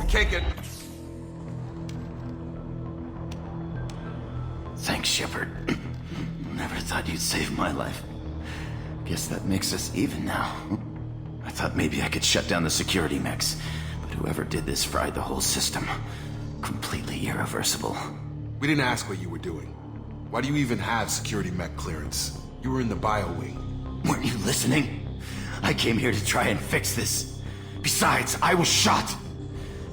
Take it. Thanks, Shepard. Never thought you'd save my life. Guess that makes us even now. I thought maybe I could shut down the security mechs, but whoever did this fried the whole system. Completely irreversible. We didn't ask what you were doing. Why do you even have security mech clearance? You were in the bio wing. Weren't you listening? I came here to try and fix this. Besides, I was shot.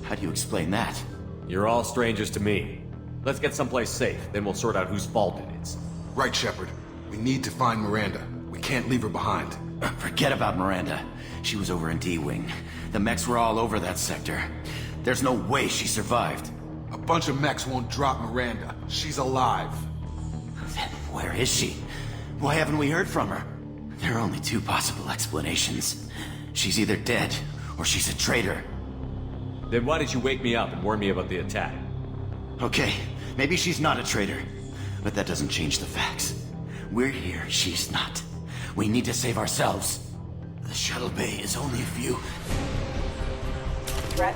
How do you explain that? You're all strangers to me. Let's get someplace safe, then we'll sort out whose fault it is. Right, Shepard. We need to find Miranda. We can't leave her behind. Forget about Miranda. She was over in D-Wing. The mechs were all over that sector. There's no way she survived. A bunch of mechs won't drop Miranda. She's alive. Then where is she? Why haven't we heard from her? There are only two possible explanations. She's either dead, or she's a traitor. Then why did you wake me up and warn me about the attack? Okay, maybe she's not a traitor. But that doesn't change the facts. We're here, she's not. We need to save ourselves. The shuttle bay is only a few.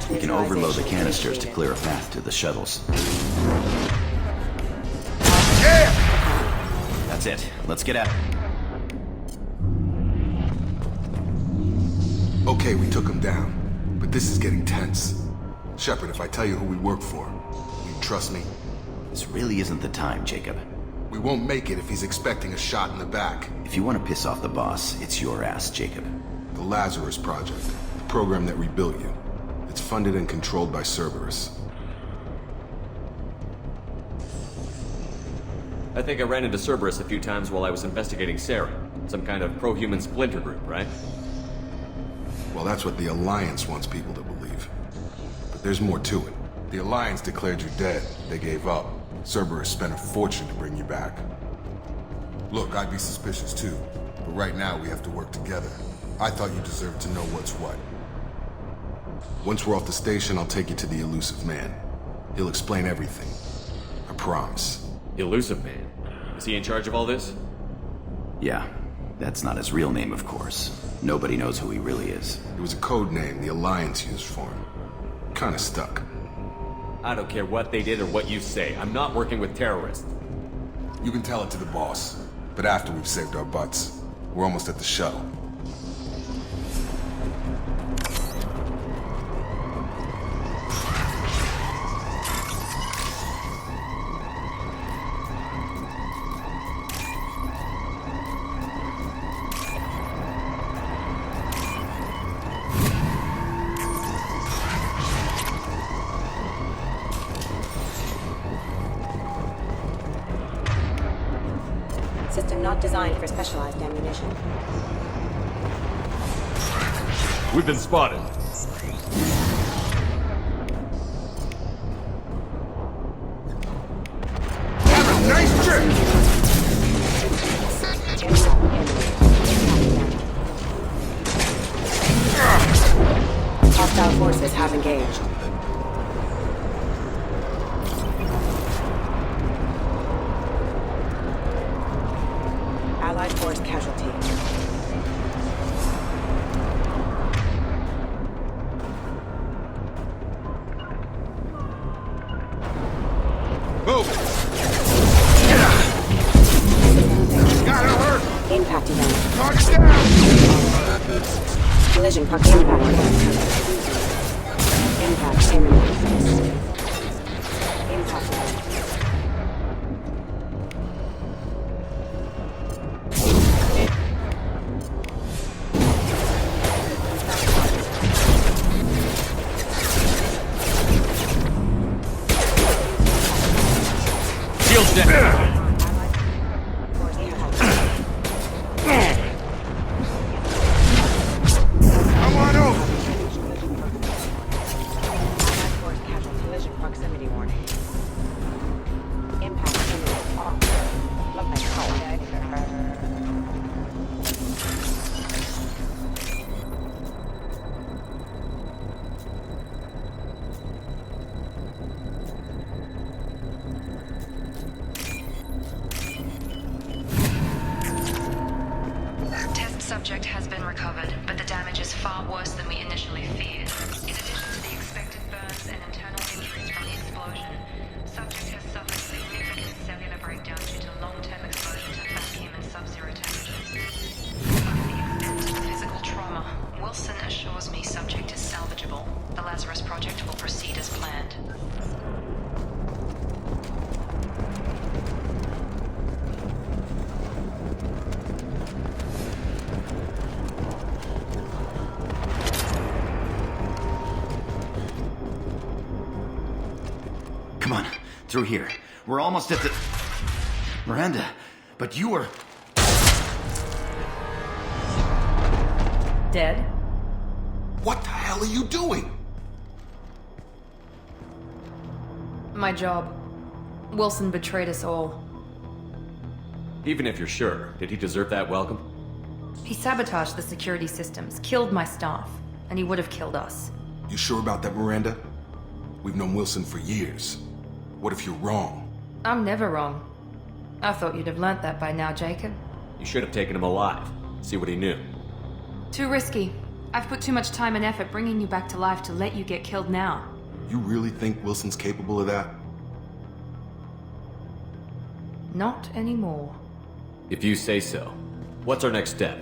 We can overload the canisters to clear a path to the shuttles. Yeah! That's it. Let's get out. Okay, we took him down. But this is getting tense. Shepard, if I tell you who we work for, will you trust me? This really isn't the time, Jacob. We won't make it if he's expecting a shot in the back. If you want to piss off the boss, it's your ass, Jacob. The Lazarus Project, the program that rebuilt you. It's funded and controlled by Cerberus. I think I ran into Cerberus a few times while I was investigating Sarah. Some kind of pro-human splinter group, right? Well, that's what the Alliance wants people to believe. But there's more to it. The Alliance declared you dead. They gave up. Cerberus spent a fortune to bring you back. Look, I'd be suspicious too. But right now, we have to work together. I thought you deserved to know what's what. Once we're off the station, I'll take you to the Illusive Man. He'll explain everything. I promise. Illusive Man? Is he in charge of all this? Yeah, that's not his real name, of course. Nobody knows who he really is. It was a code name the Alliance used for him. Kinda stuck. I don't care what they did or what you say. I'm not working with terrorists. You can tell it to the boss. But after we've saved our butts. We're almost at the shuttle. System not designed for specialized ammunition. We've been spotted. Have a nice trip! Hostile forces have engaged. Allied force casualty. Move! Gotta hurt! Impact event. Target down! Collision proximity. Impact imminent. Impact event. Shields down. Come on over! Force casualty. Collision proximity warning. Impact imminent. Look like Test subject has been recovered, but the damage is far worse than we initially feared. In addition to the expected burns Lazarus project will proceed as planned. Come on, through here. We're almost at the... Miranda, but you were... Dead? What the hell are you doing? My job. Wilson betrayed us all. Even if you're sure, did he deserve that welcome? He sabotaged the security systems, killed my staff, and he would have killed us. You sure about that, Miranda? We've known Wilson for years. What if you're wrong? I'm never wrong. I thought you'd have learnt that by now, Jacob. You should have taken him alive. See what he knew. Too risky. I've put too much time and effort bringing you back to life to let you get killed now. You really think Wilson's capable of that? Not anymore. If you say so. What's our next step?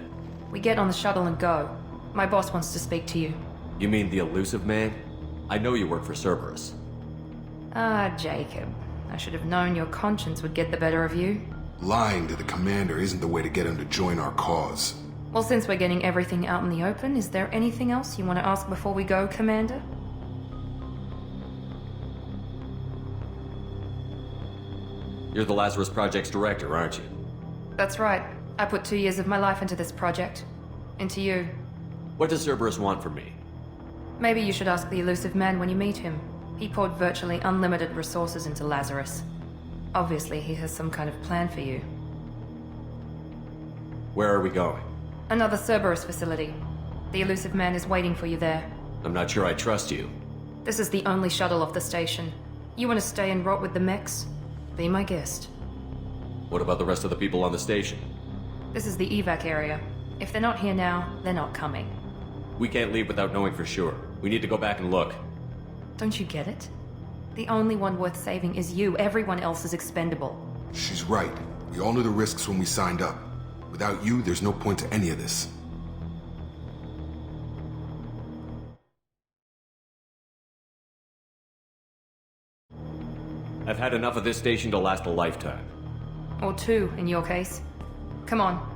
We get on the shuttle and go. My boss wants to speak to you. You mean the Illusive Man? I know you work for Cerberus. Ah, Jacob. I should have known your conscience would get the better of you. Lying to the commander isn't the way to get him to join our cause. Well, since we're getting everything out in the open, is there anything else you want to ask before we go, Commander? You're the Lazarus Project's director, aren't you? That's right. I put 2 years of my life into this project. Into you. What does Cerberus want from me? Maybe you should ask the Illusive Man when you meet him. He poured virtually unlimited resources into Lazarus. Obviously, he has some kind of plan for you. Where are we going? Another Cerberus facility. The Illusive Man is waiting for you there. I'm not sure I trust you. This is the only shuttle off the station. You want to stay and rot with the mechs? Be my guest. What about the rest of the people on the station? This is the evac area. If they're not here now, they're not coming. We can't leave without knowing for sure. We need to go back and look. Don't you get it? The only one worth saving is you. Everyone else is expendable. She's right. We all knew the risks when we signed up. Without you, there's no point to any of this. I've had enough of this station to last a lifetime. Or 2, in your case. Come on.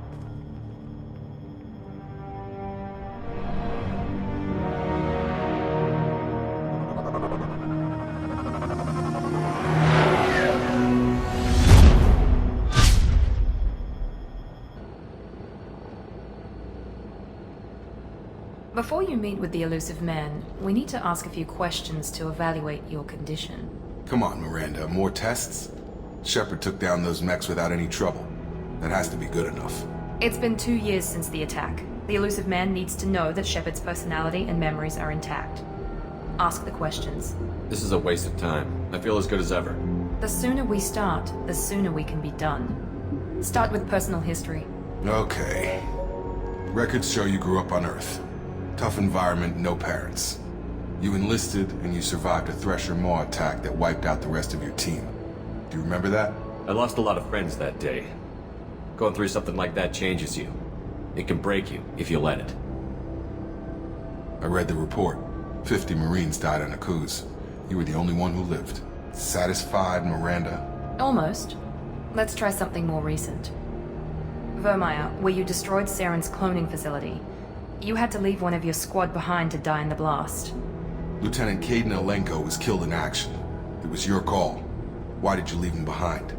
Before you meet with the Illusive Man, we need to ask a few questions to evaluate your condition. Come on, Miranda, more tests? Shepard took down those mechs without any trouble. That has to be good enough. It's been 2 years since the attack. The Illusive Man needs to know that Shepard's personality and memories are intact. Ask the questions. This is a waste of time. I feel as good as ever. The sooner we start, the sooner we can be done. Start with personal history. Okay. Records show you grew up on Earth. Tough environment, no parents. You enlisted, and you survived a Thresher Maw attack that wiped out the rest of your team. Do you remember that? I lost a lot of friends that day. Going through something like that changes you. It can break you if you let it. I read the report. 50 Marines died on Akuz. You were the only one who lived. Satisfied, Miranda? Almost. Let's try something more recent. Vermeer, where you destroyed Saren's cloning facility. You had to leave one of your squad behind to die in the blast. Lieutenant Caden Alenko was killed in action. It was your call. Why did you leave him behind?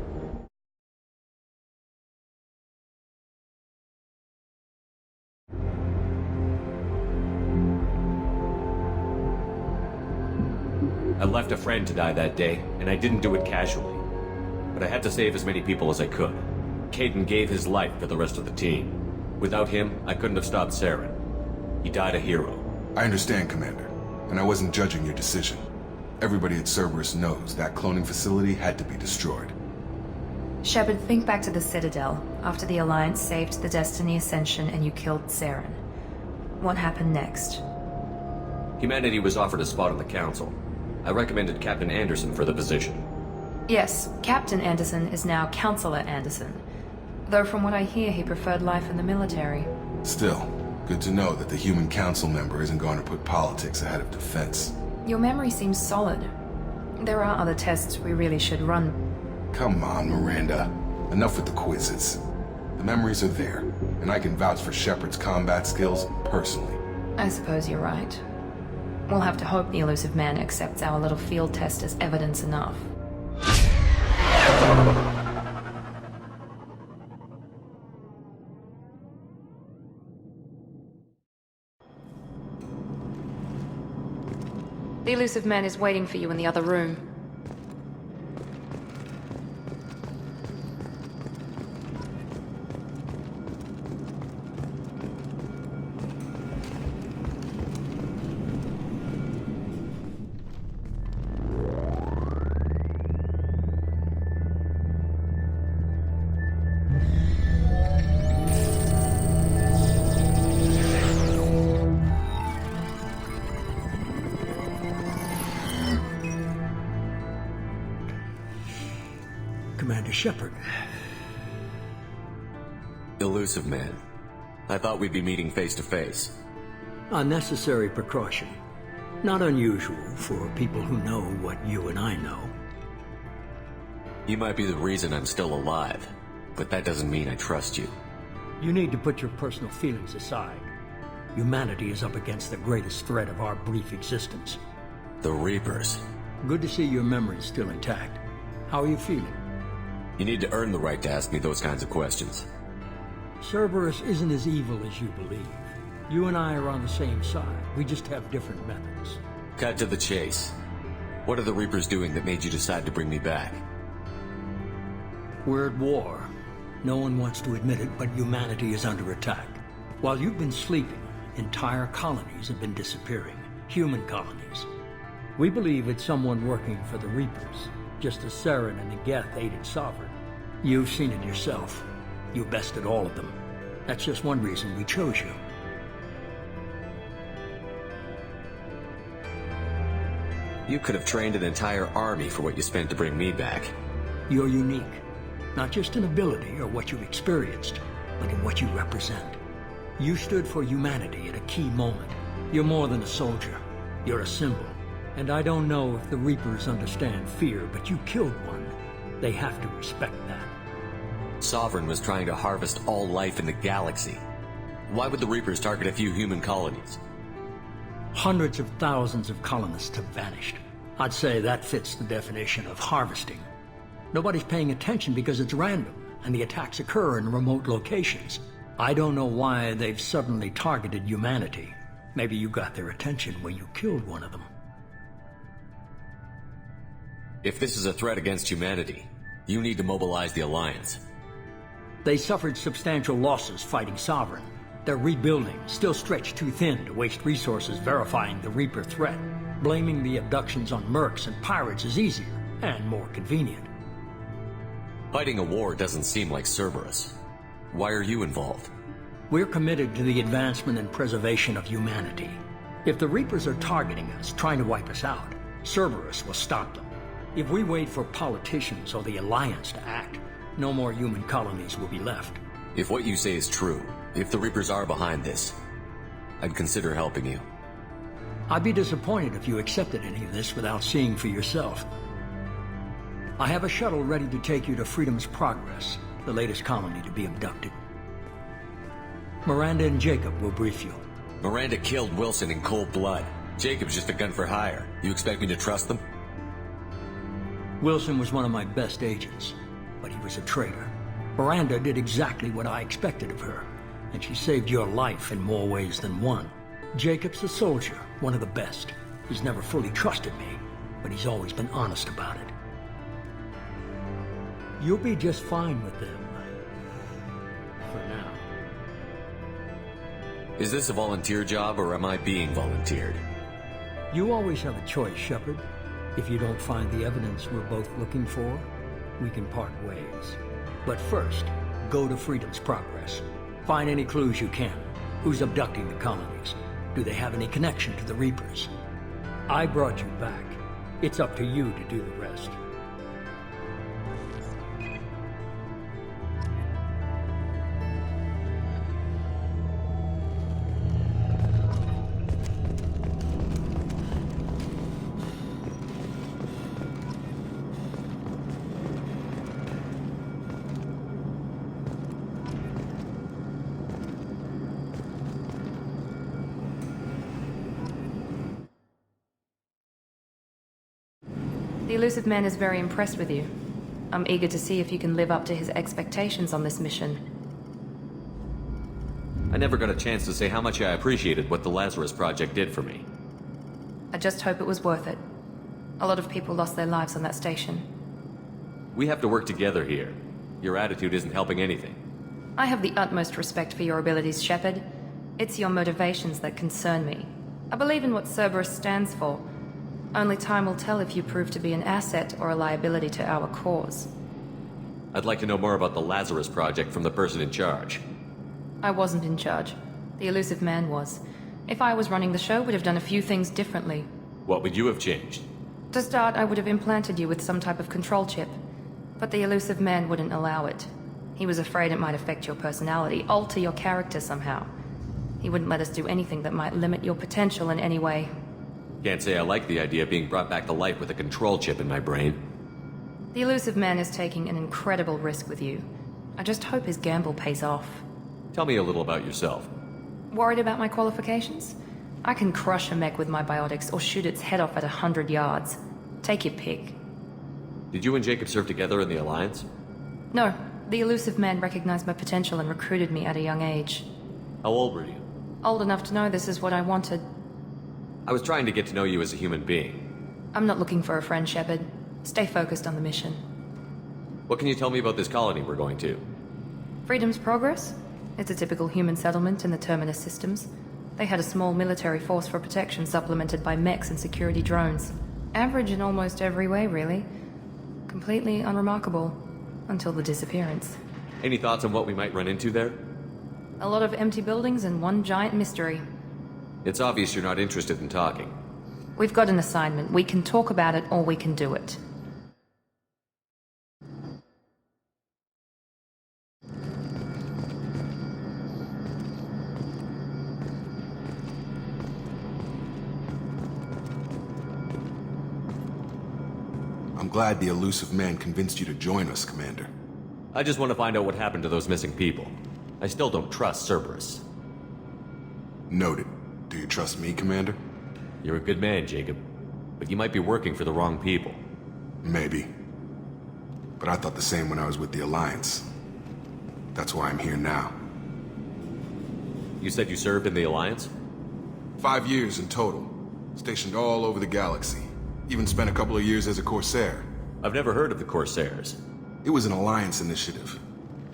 I left a friend to die that day, and I didn't do it casually. But I had to save as many people as I could. Caden gave his life for the rest of the team. Without him, I couldn't have stopped Saren. He died a hero. I understand, Commander, and I wasn't judging your decision. Everybody at Cerberus knows that cloning facility had to be destroyed. Shepard, think back to the Citadel, after the Alliance saved the Destiny Ascension and you killed Saren. What happened next? Humanity was offered a spot on the Council. I recommended Captain Anderson for the position. Yes, Captain Anderson is now Counselor Anderson. Though from what I hear, he preferred life in the military. Still, good to know that the Human Council member isn't going to put politics ahead of defense. Your memory seems solid. There are other tests we really should run. Come on, Miranda. Enough with the quizzes. The memories are there, and I can vouch for Shepard's combat skills personally. I suppose you're right. We'll have to hope the Illusive Man accepts our little field test as evidence enough. The Illusive Man is waiting for you in the other room. Commander Shepard. Illusive Man. I thought we'd be meeting face to face. Unnecessary precaution. Not unusual for people who know what you and I know. You might be the reason I'm still alive, but that doesn't mean I trust you. You need to put your personal feelings aside. Humanity is up against the greatest threat of our brief existence. The Reapers. Good to see your memory's still intact. How are you feeling? You need to earn the right to ask me those kinds of questions. Cerberus isn't as evil as you believe. You and I are on the same side. We just have different methods. Cut to the chase. What are the Reapers doing that made you decide to bring me back? We're at war. No one wants to admit it, but humanity is under attack. While you've been sleeping, entire colonies have been disappearing. Human colonies. We believe it's someone working for the Reapers, just as Saren and the Geth aided Sovereign. You've seen it yourself. You bested all of them. That's just one reason we chose you. You could have trained an entire army for what you spent to bring me back. You're unique. Not just in ability or what you've experienced, but in what you represent. You stood for humanity at a key moment. You're more than a soldier. You're a symbol. And I don't know if the Reapers understand fear, but you killed one. They have to respect that. Sovereign was trying to harvest all life in the galaxy. Why would the Reapers target a few human colonies? Hundreds of thousands of colonists have vanished. I'd say that fits the definition of harvesting. Nobody's paying attention because it's random, and the attacks occur in remote locations. I don't know why they've suddenly targeted humanity. Maybe you got their attention when you killed one of them. If this is a threat against humanity, you need to mobilize the Alliance. They suffered substantial losses fighting Sovereign. They're rebuilding, still stretched too thin to waste resources verifying the Reaper threat. Blaming the abductions on mercs and pirates is easier, and more convenient. Fighting a war doesn't seem like Cerberus. Why are you involved? We're committed to the advancement and preservation of humanity. If the Reapers are targeting us, trying to wipe us out, Cerberus will stop them. If we wait for politicians or the Alliance to act, no more human colonies will be left. If what you say is true, if the Reapers are behind this, I'd consider helping you. I'd be disappointed if you accepted any of this without seeing for yourself. I have a shuttle ready to take you to Freedom's Progress, the latest colony to be abducted. Miranda and Jacob will brief you. Miranda killed Wilson in cold blood. Jacob's just a gun for hire. You expect me to trust them? Wilson was one of my best agents, but he was a traitor. Miranda did exactly what I expected of her, and she saved your life in more ways than one. Jacob's a soldier, one of the best. He's never fully trusted me, but he's always been honest about it. You'll be just fine with them. For now. Is this a volunteer job, or am I being volunteered? You always have a choice, Shepard. If you don't find the evidence we're both looking for, we can part ways. But first, go to Freedom's Progress. Find any clues you can. Who's abducting the colonies? Do they have any connection to the Reapers? I brought you back. It's up to you to do the rest. The Illusive Man is very impressed with you. I'm eager to see if you can live up to his expectations on this mission. I never got a chance to say how much I appreciated what the Lazarus Project did for me. I just hope it was worth it. A lot of people lost their lives on that station. We have to work together here. Your attitude isn't helping anything. I have the utmost respect for your abilities, Shepard. It's your motivations that concern me. I believe in what Cerberus stands for. Only time will tell if you prove to be an asset or a liability to our cause. I'd like to know more about the Lazarus Project from the person in charge. I wasn't in charge. The Illusive Man was. If I was running the show, we'd have done a few things differently. What would you have changed? To start, I would have implanted you with some type of control chip. But the Illusive Man wouldn't allow it. He was afraid it might affect your personality, alter your character somehow. He wouldn't let us do anything that might limit your potential in any way. Can't say I like the idea of being brought back to life with a control chip in my brain. The Illusive Man is taking an incredible risk with you. I just hope his gamble pays off. Tell me a little about yourself. Worried about my qualifications? I can crush a mech with my biotics or shoot its head off at 100 yards. Take your pick. Did you and Jacob serve together in the Alliance? No, the Illusive Man recognized my potential and recruited me at a young age. How old were you? Old enough to know this is what I wanted. I was trying to get to know you as a human being. I'm not looking for a friend, Shepard. Stay focused on the mission. What can you tell me about this colony we're going to? Freedom's Progress? It's a typical human settlement in the Terminus systems. They had a small military force for protection supplemented by mechs and security drones. Average in almost every way, really. Completely unremarkable. Until the disappearance. Any thoughts on what we might run into there? A lot of empty buildings and one giant mystery. It's obvious you're not interested in talking. We've got an assignment. We can talk about it or we can do it. I'm glad the Illusive Man convinced you to join us, Commander. I just want to find out what happened to those missing people. I still don't trust Cerberus. Noted. Do you trust me, Commander? You're a good man, Jacob. But you might be working for the wrong people. Maybe. But I thought the same when I was with the Alliance. That's why I'm here now. You said you served in the Alliance? 5 years in total. Stationed all over the galaxy. Even spent a couple of years as a Corsair. I've never heard of the Corsairs. It was an Alliance initiative.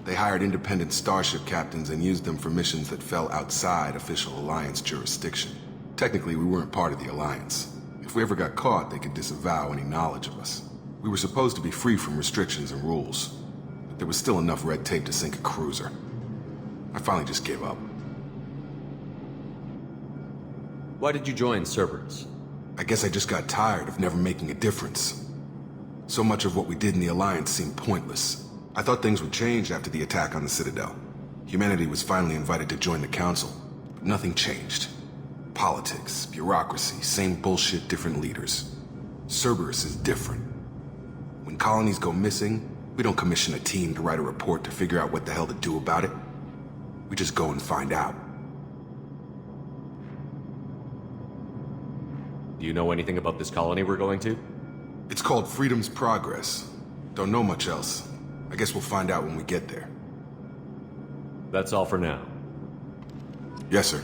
They hired independent starship captains and used them for missions that fell outside official Alliance jurisdiction. Technically, we weren't part of the Alliance. If we ever got caught, they could disavow any knowledge of us. We were supposed to be free from restrictions and rules, but there was still enough red tape to sink a cruiser. I finally just gave up. Why did you join Cerberus? I guess I just got tired of never making a difference. So much of what we did in the Alliance seemed pointless. I thought things would change after the attack on the Citadel. Humanity was finally invited to join the Council, but nothing changed. Politics, bureaucracy, same bullshit, different leaders. Cerberus is different. When colonies go missing, we don't commission a team to write a report to figure out what the hell to do about it. We just go and find out. Do you know anything about this colony we're going to? It's called Freedom's Progress. Don't know much else. I guess we'll find out when we get there. That's all for now. Yes, sir.